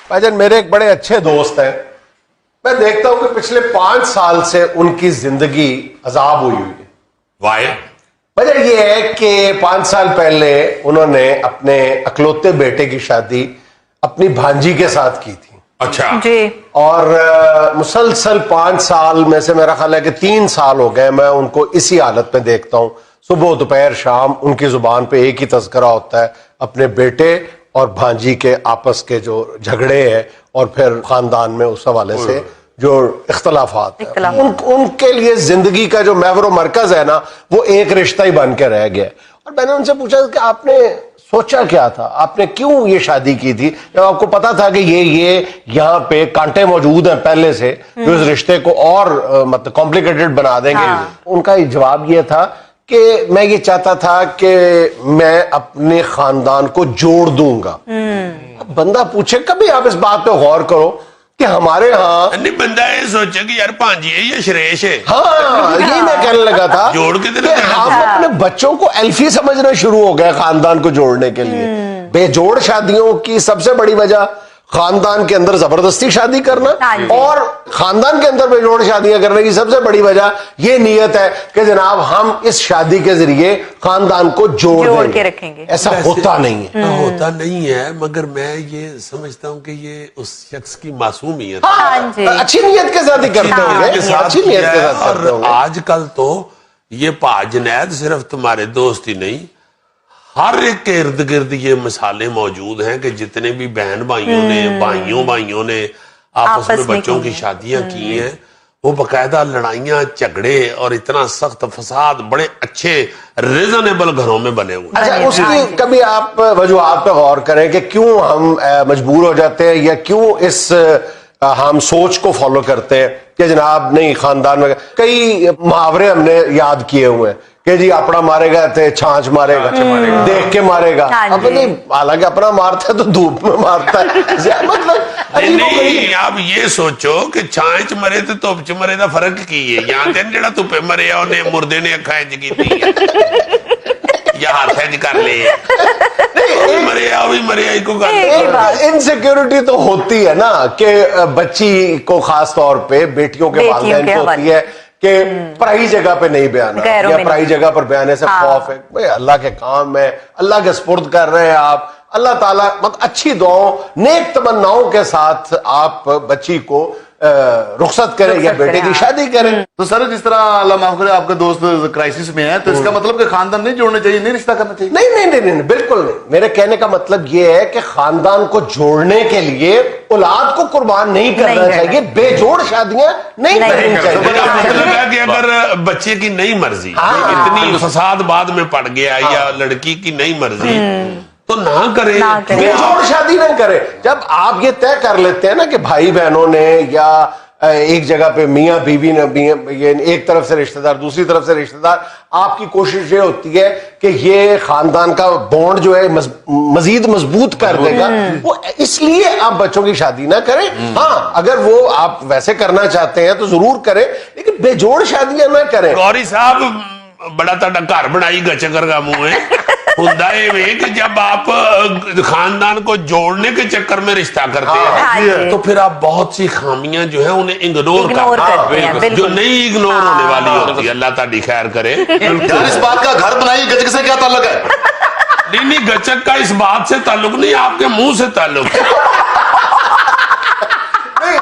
بھائی جان میرے ایک بڑے اچھے دوست ہیں, میں دیکھتا ہوں کہ پچھلے 5 سال سے ان کی زندگی عذاب ہوئی ہے. وائے وجہ یہ ہے کہ 5 سال پہلے انہوں نے اپنے اکلوتے بیٹے کی شادی اپنی بھانجی کے ساتھ کی تھی. اچھا جی. اور مسلسل 5 سال میں سے میرا خیال ہے کہ 3 سال ہو گئے میں ان کو اسی حالت میں دیکھتا ہوں. صبح دوپہر شام ان کی زبان پہ ایک ہی تذکرہ ہوتا ہے اپنے بیٹے اور بھانجی کے آپس کے جو جھگڑے ہیں اور پھر خاندان میں اس حوالے سے جو اختلافات ہیں. ان کے لیے زندگی کا جو محور و مرکز ہے نا وہ ایک رشتہ ہی بن کے رہ گیا. اور میں نے ان سے پوچھا کہ آپ نے سوچا کیا تھا, آپ نے کیوں یہ شادی کی تھی جب آپ کو پتا تھا کہ یہ یہاں پہ کانٹے موجود ہیں پہلے سے جو اس رشتے کو اور مطلب کمپلیکیٹڈ بنا دیں گے. ان کا جواب یہ تھا کہ میں یہ چاہتا تھا کہ میں اپنے خاندان کو جوڑ دوں گا. بندہ پوچھے کبھی آپ اس بات پہ غور کرو کہ ہمارے ہاں نہیں بندہ یہ سوچے کہ یار پانجی ہے یا شریش ہے. ہاں یہی میں کہنے لگا تھا جوڑ کے کہ ہم اپنے بچوں کو ایلفی سمجھنا شروع ہو گئے خاندان کو جوڑنے کے لیے. بے جوڑ شادیوں کی سب سے بڑی وجہ خاندان کے اندر زبردستی شادی کرنا, اور خاندان کے اندر بے جوڑ شادیاں کرنے کی سب سے بڑی وجہ یہ نیت ہے کہ جناب ہم اس شادی کے ذریعے خاندان کو جوڑ کے رکھیں گے. ایسا ہوتا نہیں ہے. ہوتا نہیں ہے, مگر میں یہ سمجھتا ہوں کہ یہ اس شخص کی معصومیت اچھی نیت کے ساتھ ہی کرتے ہوں گے, اچھی نیت کے ساتھ کرتے ہوں گے. آج کل تو یہ پا جنید صرف تمہارے دوست ہی نہیں, ہر ایک کے ارد گرد یہ مثالیں موجود ہیں کہ جتنے بھی بہن بھائیوں نے آپس میں بچوں کی شادیاں کی ہیں وہ باقاعدہ لڑائیاں جھگڑے اور اتنا سخت فساد بڑے اچھے ریزنیبل گھروں میں بنے ہوئے. اچھا اس کی کبھی آپ وجوہات پہ غور کریں کہ کیوں ہم مجبور ہو جاتے ہیں یا کیوں اس ہم سوچ کو فالو کرتے ہیں کہ جناب نہیں خاندان میں کئی محاورے ہم نے یاد کیے ہوئے ہیں کہ جی اپنا مارے گا تے چھانچ مارے گا, دیکھ کے مارے گا. اب نہیں, حالانکہ اپنا مارتا ہے تو دھوپ میں مارتا ہے. مطلب نہیں آپ یہ سوچو کہ چھانچ مرے تو توپ چ مرے دا فرق کی ہے. یہاں تے جڑا توپے مرے انہیں مردے نے اکھاں چ کیتی یا ہاتھ چ کر لے مریا بھی مریا ہی کو کر. انسیکیورٹی تو ہوتی ہے نا کہ بچی کو خاص طور پہ بیٹیوں کے والدین کو ہوتی ہے کہ پرائی جگہ پہ نہیں بیانا یا پرائی جگہ پر بیانے سے خوف ہے. بھئی اللہ کے کام ہے, اللہ کے سپرد کر رہے ہیں آپ, اللہ تعالیٰ اچھی دعاؤں نیک تمناؤں کے ساتھ آپ بچی کو رخصت کریں یا بیٹے کی شادی کریں. تو سر جس طرح اللہ معاف کرے آپ کے دوست کرائسس میں ہیں تو اس کا مطلب کہ خاندان نہیں جوڑنے چاہیے, نہیں رشتہ کرنا چاہیے؟ نہیں بالکل نہیں. میرے کہنے کا مطلب یہ ہے کہ خاندان کو جوڑنے کے لیے اولاد کو قربان نہیں کرنا چاہیے, بے جوڑ شادیاں نہیں کرنی چاہیے. مطلب ہے کہ اگر بچے کی نئی مرضی اتنی فساد بعد میں پڑ گیا یا لڑکی کی نئی مرضی تو نہ کرے, بے جوڑ شادی نہ کرے. جب آپ یہ طے کر لیتے ہیں نا کہ بھائی بہنوں نے یا ایک جگہ پہ میاں بیوی نے ایک طرف سے رشتہ دار دوسری طرف سے رشتہ دار, آپ کی کوشش یہ ہوتی ہے کہ یہ خاندان کا بونڈ جو ہے مزید مضبوط کر دے گا, وہ اس لیے آپ بچوں کی شادی نہ کریں. ہاں اگر وہ آپ ویسے کرنا چاہتے ہیں تو ضرور کریں, لیکن بے جوڑ شادیاں نہ کریں. گوری صاحب بڑا تاڑا گھر بنائی گچکر کا منہ ہے. ہوتا ہے کہ جب آپ خاندان کو جوڑنے کے چکر میں رشتہ کرتے ہیں تو پھر آپ بہت سی خامیاں جو ہیں انہیں اگنور کرتے ہیں جو نہیں اگنور ہونے والی ہوتی ہے. اللہ تعالی خیر کرے. اس بات کا گھر بنائی گچک سے کیا تعلق ہے؟ نہیں گچک کا اس بات سے تعلق نہیں, آپ کے منہ سے تعلق ہے.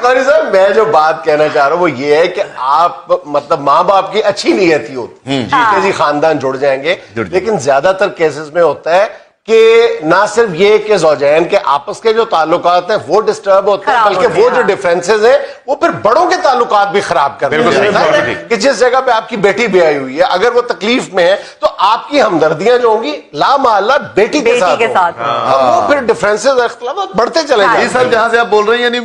غوری صاحب میں جو بات کہنا چاہ رہا ہوں وہ یہ ہے کہ آپ مطلب ماں باپ کی اچھی نیت ہی ہوتی کہ جی خاندان جڑ جائیں گے, لیکن زیادہ تر کیسز میں ہوتا ہے کہ نہ صرف یہ کہ زوجین کے آپس کے جو تعلقات ہیں وہ ڈسٹرب ہوتے ہیں بلکہ وہ جو ڈیفرنسز ہیں وہ پھر بڑوں کے تعلقات بھی خراب کر دیتے ہیں. کہ جس جگہ پہ آپ کی بیٹی بھی آئی ہوئی ہے اگر وہ تکلیف میں ہے تو آپ کی ہمدردیاں جو ہوں گی لا محالہ بیٹی کے ساتھ وہ پھر ڈیفرنسز اختلافات بڑھتے چلے جائیں گے. سر جہاں سے آپ بول رہے ہیں یعنی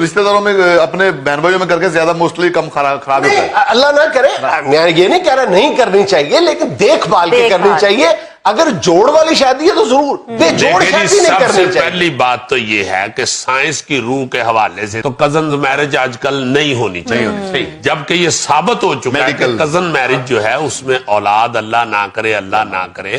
رشتہ داروں میں اپنے بہن بھائیوں میں کر کے زیادہ موسٹلی کم خراب ہوتا ہے. اللہ نہ کرے, میں یہ نہیں کہہ رہا نہیں کرنی چاہیے, لیکن دیکھ بھال کے کرنی چاہیے. اگر جوڑ والی شادی ہے تو ضرور, بے جوڑ شادی نہیں کرنی چاہیے. پہلی بات تو یہ ہے کہ سائنس کی روح کے حوالے سے تو کزن میرج آج کل نہیں ہونی چاہیے, جبکہ یہ ثابت ہو چکا ہے کہ کزن میرج جو ہے اس میں اولاد اللہ نہ کرے